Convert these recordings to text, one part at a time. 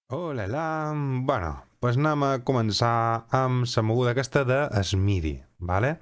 Hola, la... Bueno, doncs anem a començar amb la moguda aquesta de MIDI, ¿vale?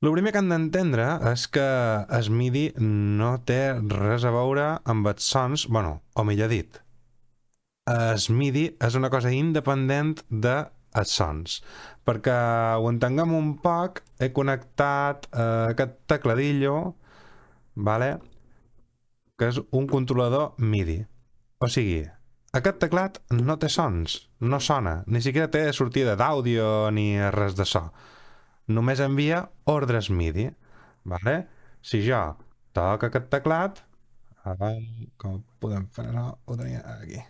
El primer que han d'entendre és que el MIDI no té res a veure amb els sons, bueno, o millor dit, el MIDI és una cosa independent de els sons. Perquè ho entenguem un poc, he connectat aquest tecladillo, ¿vale? Que és un controlador MIDI. O sigui, aquest teclat no té sons, no sona, ni siquiera té sortida d'àudio ni res de so. Només envia ordres MIDI, vale? Si jo toco aquest teclat, com podem fer això? Ho tenia aquí.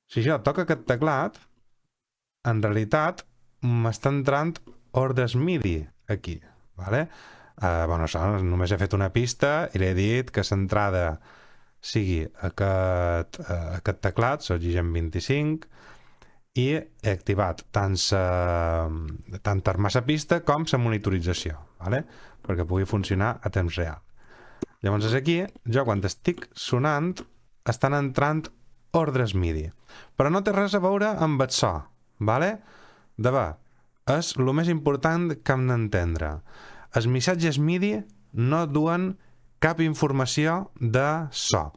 Si jo toco aquest teclat, en realitat m'està entrant ordres MIDI aquí, vale? Bueno, això, només he fet una pista i li he dit que l'entrada sigui aquest teclat, l'Oxygen 25, i he activat tant la pista com la monitorització, ¿vale? Perquè pugui funcionar a temps real. Llavors aquí, jo quan estic sonant, estan entrant ordres MIDI. Però no té res a veure amb el so, ¿vale? De bé, és el més important que hem d'entendre. Els missatges MIDI no duen cap informació de so.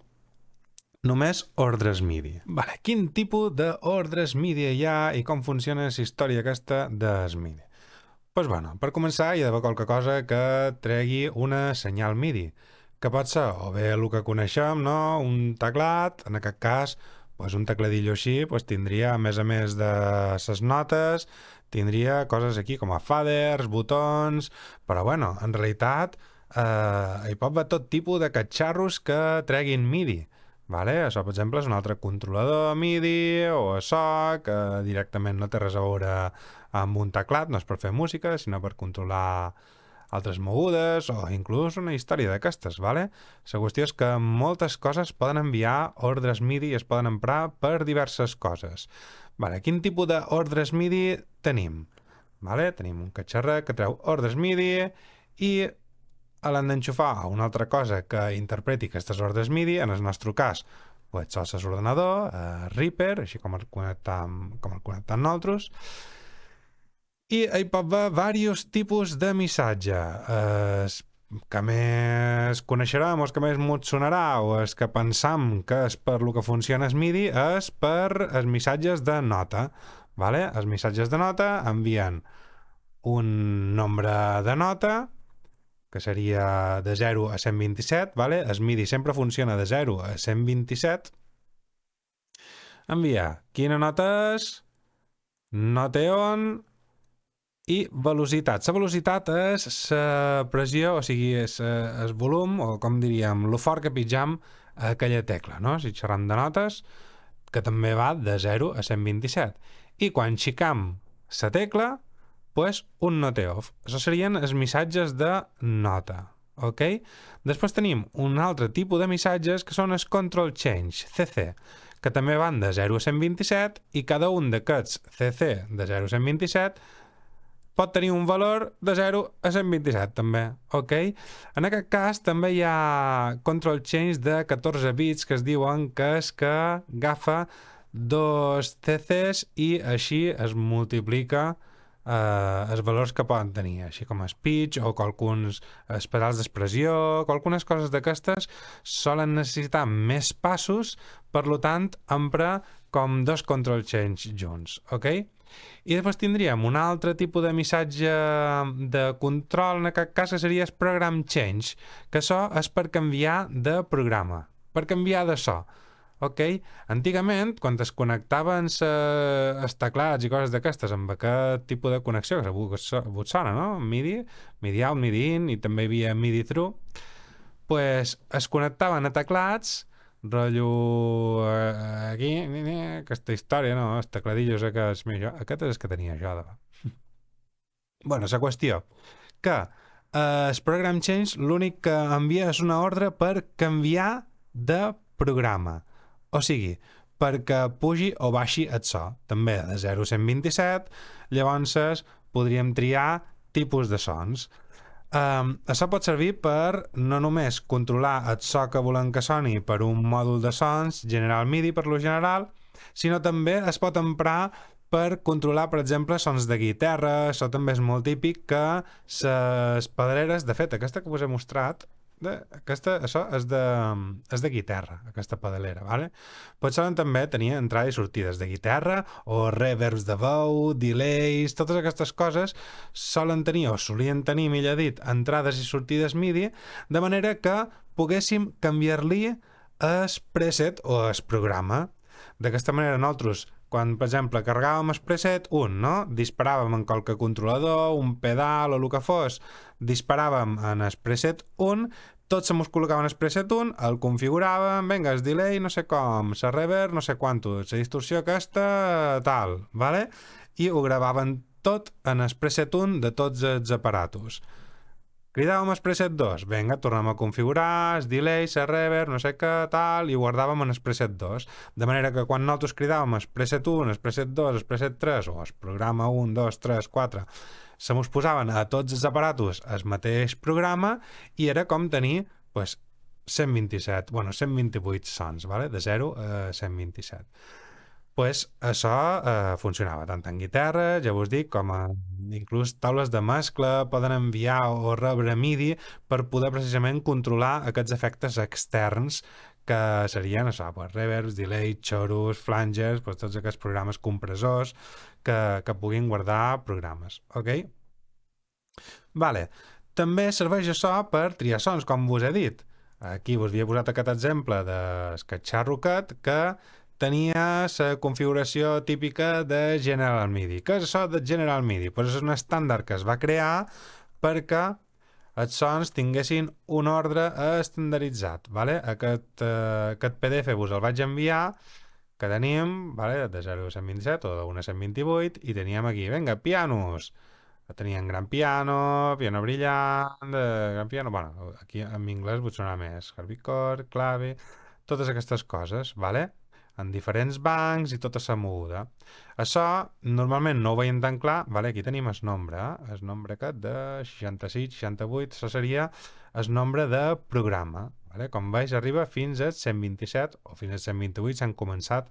Només ordres MIDI. Vale, quin tipus d'ordres MIDI hi ha i com funciona la història aquesta del MIDI? Doncs bueno, per començar hi ha d'haver qualque cosa que tregui una senyal MIDI, que pot ser o bé el que coneixem, no? Un teclat, en aquest cas, pues un tecladillo així pues tindria, a més de les notes, tindria coses aquí com a faders, botons, però bueno, en realitat hi pot haver tot tipus de catxarros que treguin MIDI. Vale? Això, per exemple, és un altre controlador MIDI o so que directament no té res a veure amb un teclat, no és per fer música, sinó per controlar altres mogudes o inclús una història d'aquestes, ¿vale? La qüestió és que moltes coses poden enviar ordres MIDI i es poden emprar per diverses coses. Vale, quin tipus d'ordres MIDI tenim? Vale? Tenim un catxarret que treu ordres MIDI i l'hem d'enxufar a una altra cosa que interpreti aquestes ordres MIDI, en el nostre cas, pues, això és l'ordenador, Reaper, així com el connectam nosaltres, i hi pot haver diversos tipus de missatge. Que més coneixerem o el que més mos sonarà o el que pensam que és per lo que funciona el MIDI és per els missatges de nota. Vale? Els missatges de nota envien un nombre de nota que seria de 0 a 127, vale? El MIDI sempre funciona de 0 a 127. Envia quina nota és, nota on i velocitat. La velocitat és la pressió, o sigui, és el volum, o com diríem, lo fort que pitjam a aquella tecla, no? Si xerram de notes, que també va de 0 a 127. I quan xicam la tecla, pues un note off. Això serien els missatges de nota. Ok? Després tenim un altre tipus de missatges que són els control change, CC, que també van de 0 a 127 i cada un d'aquests CC de 0 a 127 pot tenir un valor de 0 a 127 també, ok? En aquest cas també hi ha control change de 14 bits que es diuen que és que agafa dos CCs i així es multiplica els valors que poden tenir, així com el pitch o alguns pedals d'expressió, algunes coses d'aquestes solen necessitar més passos, per tant empra com dos control change junts, ok? I després tindríem un altre tipus de missatge de control, en aquest cas que seria el program change, que això és per canviar de programa, per canviar de so. Ok? Antigament, quan es connectaven els teclats i coses d'aquestes amb aquest tipus de connexió, que segur que vos sona, no? MIDI, MIDI out, MIDI in, i també hi havia MIDI through, pues es connectaven a teclats, rotllo aquí, aquesta història, no? Els tecladillos aquests, mira, aquest és el que tenia jo. Bueno, la qüestió, que el program change l'únic que envia és una ordre per canviar de programa. O sigui, perquè pugi o baixi el so. També de 0 a 127, llavors podríem triar tipus de sons. Això pot servir per no només controlar el so que volem que soni per un mòdul de sons general MIDI per lo general, sinó també es pot emprar per controlar, per exemple, sons de guitarra. Això també és molt típic que les pedaleres, de fet, aquesta que us he mostrat, això és de guitarra, aquesta pedalera, vale? Pot solen també tenir entrades i sortides de guitarra o reverbs de veu, delays, totes aquestes coses solen tenir o solien tenir, millor dit, entrades i sortides MIDI, de manera que poguéssim canviar-li el preset o el programa. D'aquesta manera nosaltres, quan, per exemple, carregàvem el preset 1, no? Disparàvem en qualque controlador, un pedal o el que fos, disparàvem en el preset 1, tot se mos col·locava en el preset 1, el configuràvem, vinga, el delay no sé com, la reverb no sé quantos, la distorsió aquesta, tal, vale? I ho gravaven tot en el preset 1 de tots els aparatos. Cridàvem el preset 2, vinga, tornem a configurar el delay, la reverb, no sé què, tal, i ho guardàvem en el preset 2. De manera que quan nosaltres cridàvem el preset 1, el preset 2, el preset 3, o el programa 1, 2, 3, 4, se mos posaven a tots els aparatos el mateix programa i era com tenir, pues, 128 sons, vale? De 0 a 127. Pues això funcionava tant en guitarra, ja us dic, com a inclús taules de mescla poden enviar o rebre MIDI per poder precisament controlar aquests efectes externs que serien això, pues, reverbs, delay, chorus, flangers, pues, tots aquests programes compressors que puguin guardar programes, ok? Vale. També serveix això per triar sons, com vos he dit. Aquí vos havia posat aquest exemple de Sketcharro Cut que tenia la configuració típica de General MIDI. Què és això de General MIDI? Pues és un estàndard que es va crear perquè els sons tinguessin un ordre estandarditzat. Vale? Aquest PDF vos el vaig enviar, que tenim, vale, de 0 a 127 o de 1 a 128, i teníem aquí, vinga, pianos. Tenien gran piano, piano brillant, gran piano... Bueno, aquí en anglès vos sonarà més harpsichord, clave, totes aquestes coses, vale? En diferents bancs i tota la moguda. Això normalment no ho veiem tan clar, vale? Aquí tenim el nombre aquest de 66, 68, això seria el nombre de programa. Vale? Com veus, arriba fins a 127 o fins a 128 s'han començat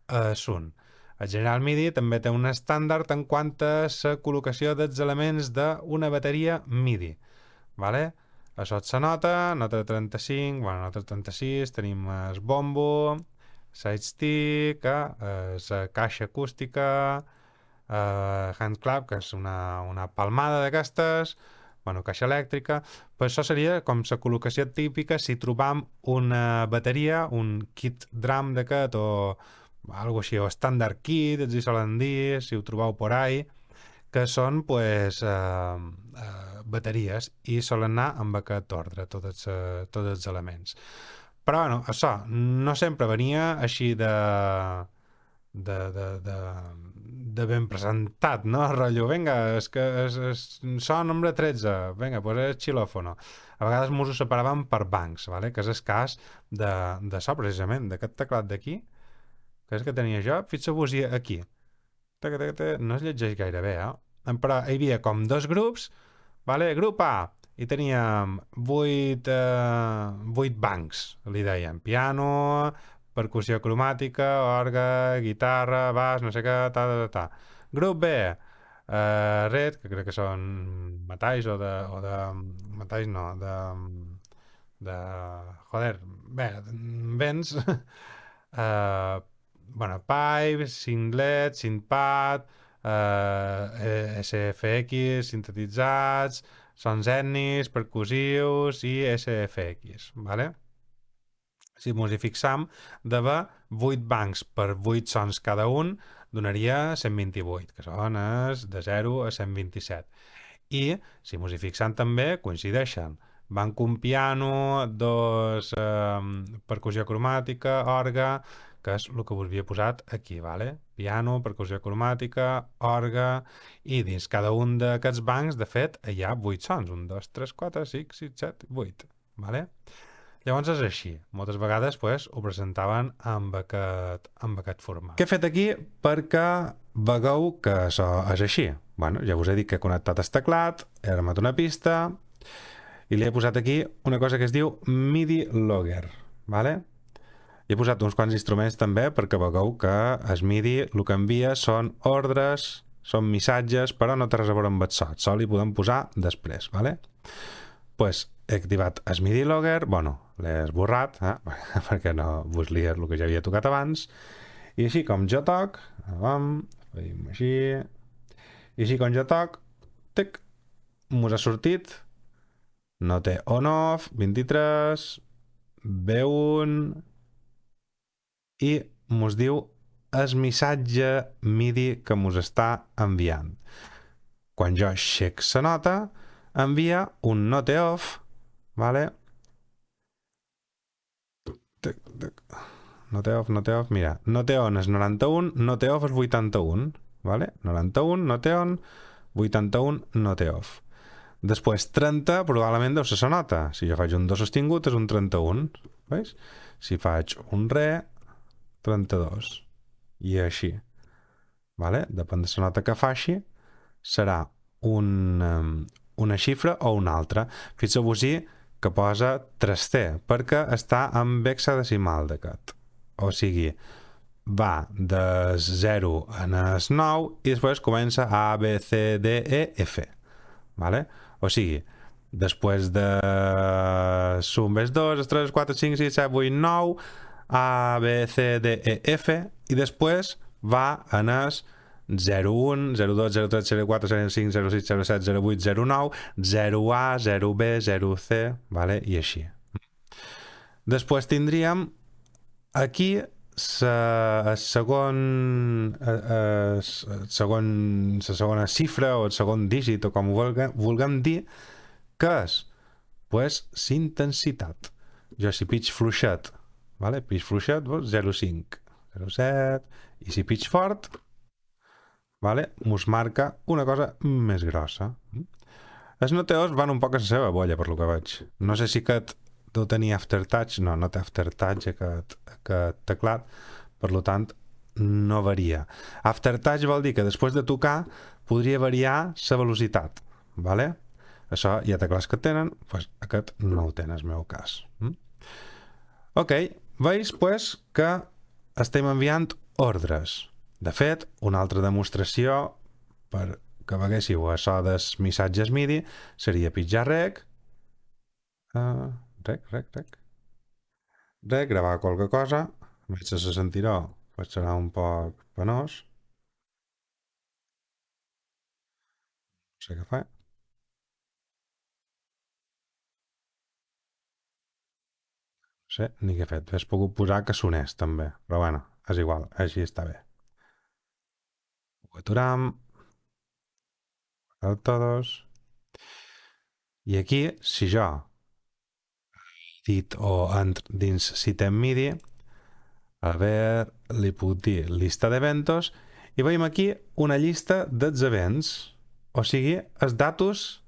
a sun. El General MIDI també té un estàndard en quant a la col·locació dels elements d'una bateria MIDI. Vale? Això se nota, nota 35, bueno, nota 36, tenim el bombo, side stick, la caixa acústica, hand clap, que és una palmada d'aquestes, bueno, caixa elèctrica, però això seria com la col·locació típica si trobam una bateria, un kit drum d'aquest o algo així, o standard kit, els hi solen dir, si ho trobeu por ahí, que són, pues, bateries, i solen anar amb aquest ordre, tots els elements. Però, bueno, això, no sempre venia així de ben presentat, no? Rotllo, vinga, és que so nombre 13, vinga, pues és xilòfono. A vegades mos ho separàvem per bancs, vale? Que és el cas de so, precisament, d'aquest teclat d'aquí, que és que tenia jo, fixeu-vos aquí. No es llegeix gaire bé, però hi havia com dos grups, vale? Grup A, i teníem 8 bancs, li deien, piano, percussió cromàtica, orgue, guitarra, baix, no sé què, Grup B, red, que crec que són metalls o de metalls no, joder, bé, vents, bueno, pipe, singlet, synthpad, SFX, sintetitzats, sons ètnics, percussius i SFX, vale? Si ens hi fixam, d'haver 8 bancs per 8 sons cada un, donaria 128, que són de 0 a 127. I, si ens hi fixam també, coincideixen. Banc un piano, dos percussió cromàtica, orgue, que és el que us havia posat aquí, vale? Piano, percussió cromàtica, orgue, i dins cada un d'aquests bancs, de fet, hi ha 8 sons. 1, 2, 3, 4, 5, 6, 7, 8, vale? Llavors és així. Moltes vegades pues, ho presentaven amb aquest format. Què he fet aquí? Perquè vegeu que això és així. Bueno, ja us he dit que he connectat el teclat, he armat una pista I li he posat aquí una cosa que es diu MIDI Logger, vale? He posat uns quants instruments també perquè veureu que el MIDI el que envia són ordres, són missatges, però no té res a veure amb el so. El so li podem posar després, vale? Pues he activat el MIDI Logger, bueno, l'he esborrat, perquè no vos lia el que ja havia tocat abans, i així com jo toc, fem així, i així com jo toc, tic, mos ha sortit, no té on-off, 23, B1, i mos diu el missatge MIDI que mos està enviant. Quan jo aixec la nota, envia un note off, vale? Note off, mira, note on és 91, note off és 81, vale? 91, note on, 81, note off. Després 30 probablement deu ser la nota. Si jo faig un do sostingut és un 31, veus? Si faig un re, 32. I així. Vale? Depèn de la nota que faci, serà una xifra o una altra. Fixeu-vos-hi que posa 3T, perquè està amb hexadecimal d'aquest. O sigui, va de 0 en el 9 i després comença A, B, C, D, E, F. Vale? O sigui, després de sum més 2, 3, 4, 5, 6, 7, 8, 9, A, B, C, D, E, F, i després va en el 01, 02, 03, 04, 05, 06, 07, 08, 09, 0A, 0B, 0C, vale? I així. Després tindríem aquí la segona xifra o el segon dígit o com ho vulguem dir, que és pues, intensitat. Jo si pitch fluixet, vale? Pitch fluixet, 0,5, 0,7, i si pitch fort, vale? Mos marca una cosa més grossa. Els noteos van un poc a la seva bolla, per lo que veig. No sé si aquest deu tenir aftertouch, no té aftertouch aquest teclat, per lo tant no varia. Aftertouch vol dir que després de tocar podria variar la velocitat, vale? Això hi ha teclats que tenen, pues aquest no ho té en el meu cas. Ok, veus pues, que estem enviant ordres. De fet, una altra demostració per que veguéssiu això dels missatges MIDI seria pitjar rec, gravar qualque cosa, veig que se sentirà, pues serà un poc penós. No sé què fa. No sé ni què he fet. Hauria pogut posar que sonés també, però bueno, és igual, així està bé. Ho aturam, todos. I aquí, si jo dit o dins Citem MIDI, a veure, li puc dir llista d'eventos i veiem aquí una llista dels events, o sigui, els datos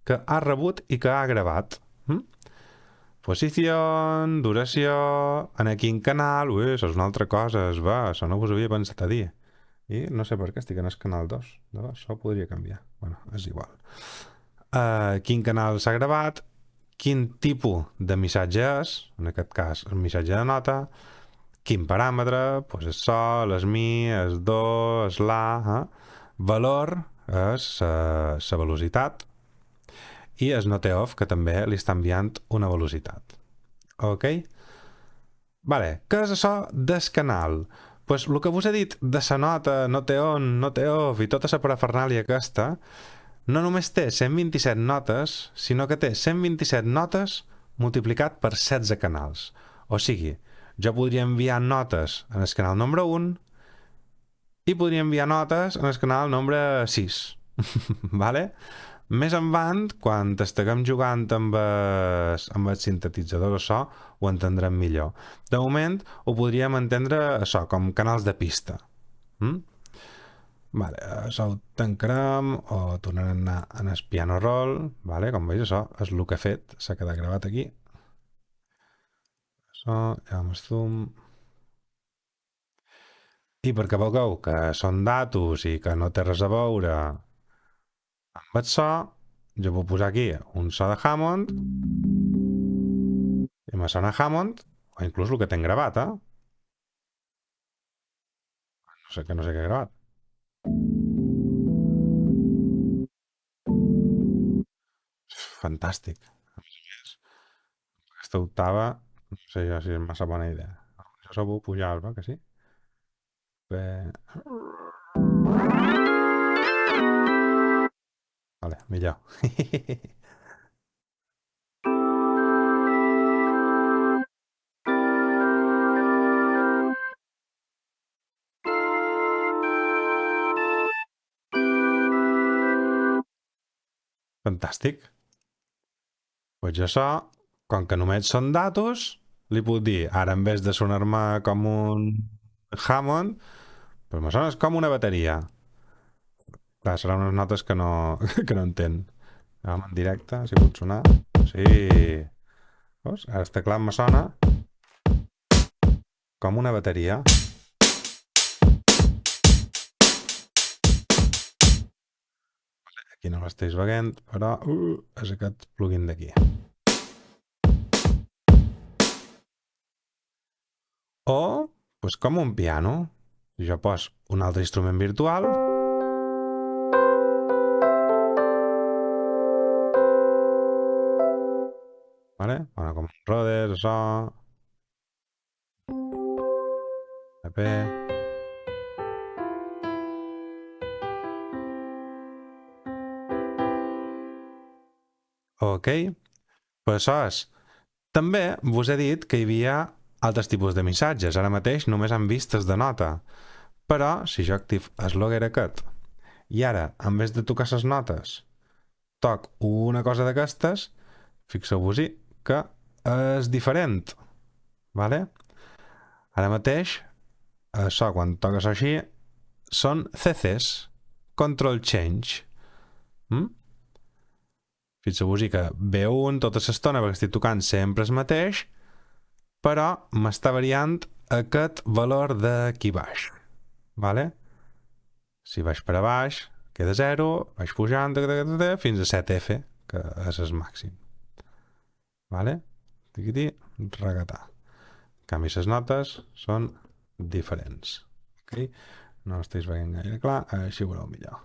que ha rebut i que ha gravat. Posició, duració, en quin canal, ui, això és una altra cosa, va, això no us havia pensat a dir. I no sé per què estic en el canal 2, no? Això podria canviar, bueno, és igual. Quin canal s'ha gravat, quin tipus de missatge és, en aquest cas el missatge de nota, quin paràmetre, doncs el sol, el mi, el do, el la, valor és la velocitat, i el note off, que també li està enviant una velocitat. Ok? Vale, què és això del canal? Pues el que vos he dit de la nota, note on, note off i tota la parafernàlia aquesta, no només té 127 notes, sinó que té 127 notes multiplicat per 16 canals. O sigui, jo podria enviar notes en el canal nombre 1 i podria enviar notes en el canal nombre 6. Vale? Més endavant, quan estiguem jugant amb el sintetitzador o so, ho entendrem millor. De moment, ho podríem entendre això, com canals de pista. Vale, això ho tancarem o tornarem a anar en el piano roll. Vale, com veus, això és el que he fet. S'ha quedat gravat aquí. Això, ja amb el zoom. I perquè veureu que són datos i que no té res a veure amb el so, jo puc posar aquí un so de Hammond i me sona Hammond, o inclús el que tenc gravat, no sé què he gravat. Fantàstic. Aquesta octava, no sé jo si és massa bona idea. Això s'ho puc pujar, va, que sí? Bé... Vale, millor. Fantàstic. Pues jo això, com que només són datos, li puc dir, ara en vez de sonar-me com un Hammond, pues me sones com una bateria. Clar, seran unes notes que no, que no entenc. Vam en directe, si pot sonar. Sí. Veus? Ara el teclat me sona com una bateria. Aquí no l'estàs veient, però és aquest plugin d'aquí. O, pues com un piano. Si jo pos un altre instrument virtual, vale? Bueno, com un Rhodes, això... EP... Ok, pues això és. També vos he dit que hi havia altres tipus de missatges. Ara mateix només han vistes de nota. Però, si jo activ el logger aquest i ara, en vez de tocar les notes, toc una cosa d'aquestes, fixeu-vos-hi que és diferent. Vale? Ara mateix, això, quan toques així, són CCs, Control Change. Fixeu-vos-hi que V1 tota l'estona perquè estic tocant sempre el mateix, però m'està variant aquest valor d'aquí baix. Vale? Si vaig per a baix, queda 0, vaig pujant fins a 7F, que és el màxim. Vale? Tiquití, regatà. En canvi, les notes són diferents. Okay? No estàs veient gaire clar, així ho veureu millor.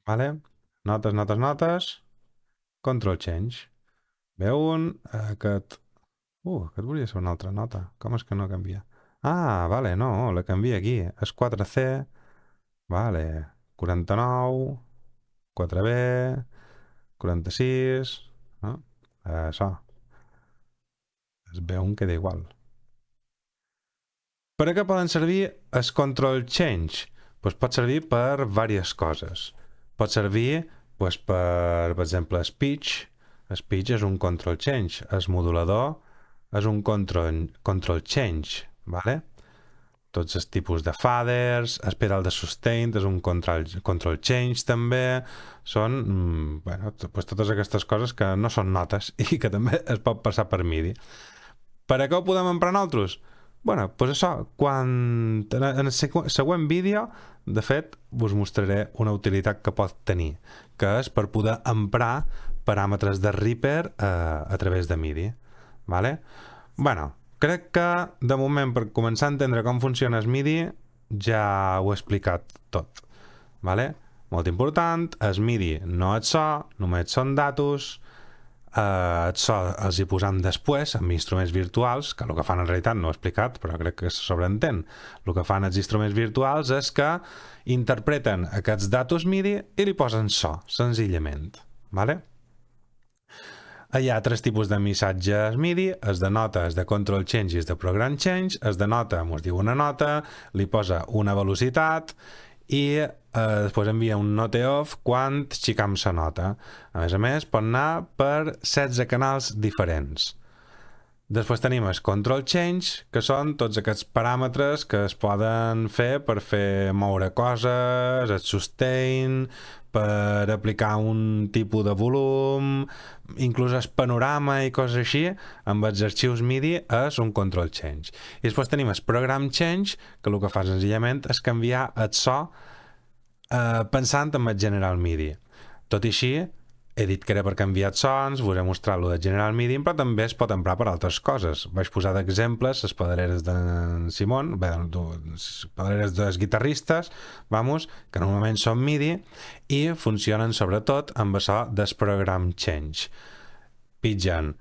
Vale? Notes, notes, notes. Control Change. V1, aquest... aquest volia ser una altra nota. Com és que no canvia? Ah, vale, no, la canvia aquí. És 4C, vale, 49, 4B, 46... No? Això. Es B1 queda igual. Per a què poden servir el Control Change? Pues pot servir per diverses coses. Pot servir pues, per exemple, Speech. Speech és un Control Change. El modulador és un control Change. Vale? Tots els tipus de faders, el pedal de sustain és un control change també, són bueno, pues totes aquestes coses que no són notes i que també es pot passar per MIDI. Per a què ho podem emprar nosaltres? Bueno, doncs això, quan en el següent vídeo, de fet, us mostraré una utilitat que pot tenir, que és per poder emprar paràmetres de Reaper a través de MIDI. Vale? Bueno, crec que, de moment, per començar a entendre com funciona el MIDI, ja ho he explicat tot. Vale? Molt important, el MIDI no és so, només són datos, això els hi posam després amb instruments virtuals, que el que fan en realitat no ho he explicat, però crec que se sobreentén. El que fan els instruments virtuals és que interpreten aquests datos MIDI i li posen so, senzillament. Vale? Hi ha tres tipus de missatges MIDI, es de nota, es de control change i es de program change. Es de nota ens diu una nota, li posa una velocitat i després envia un note off quan xicam la nota. A més, pot anar per 16 canals diferents. Després tenim el control change, que són tots aquests paràmetres que es poden fer per fer moure coses, el sustain, per aplicar un tipus de volum, inclús el panorama i coses així, amb els arxius MIDI és un control change. I després tenim el program change, que el que fa senzillament és canviar el so pensant en el general MIDI. Tot i així, he dit que era per canviar sons, us he mostrat lo de General MIDI, però també es pot emprar per altres coses. Vaig posar d'exemples les pedaleres d'en Simon, bé, les pedaleres dels guitarristes, vamos, que normalment són MIDI i funcionen sobretot amb això del program change. Pitgen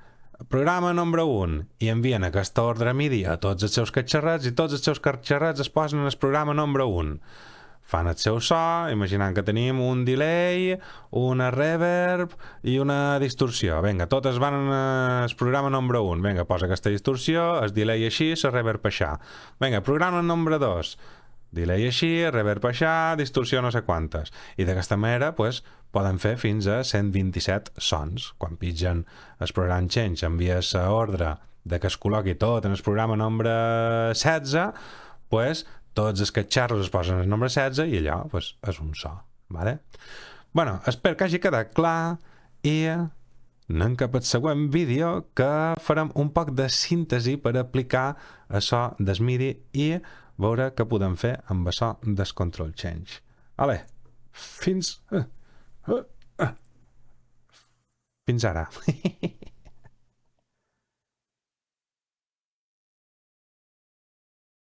programa nombre 1 i envien aquesta ordre MIDI a tots els seus catxarrets i tots els seus catxarrets es posen en el programa nombre 1. Fan el seu so, imaginant que tenim un delay, una reverb i una distorsió. Vinga, totes van en el programa nombre 1. Vinga, posa aquesta distorsió, el delay així, la reverb així. Vinga, programa nombre 2. Delay així, reverb així, distorsió no sé quantes. I d'aquesta manera, pues, poden fer fins a 127 sons. Quan pitgen el program change, envia l'ordre de que es col·loqui tot en el programa nombre 16, pues, tots els catxarros es posen el nombre 16 i allò pues, és un so. Vale? Bueno, espero que hagi quedat clar i anem cap al següent vídeo que farem un poc de síntesi per aplicar això del MIDI i veure què podem fer amb això del control change. Vale, fins ara.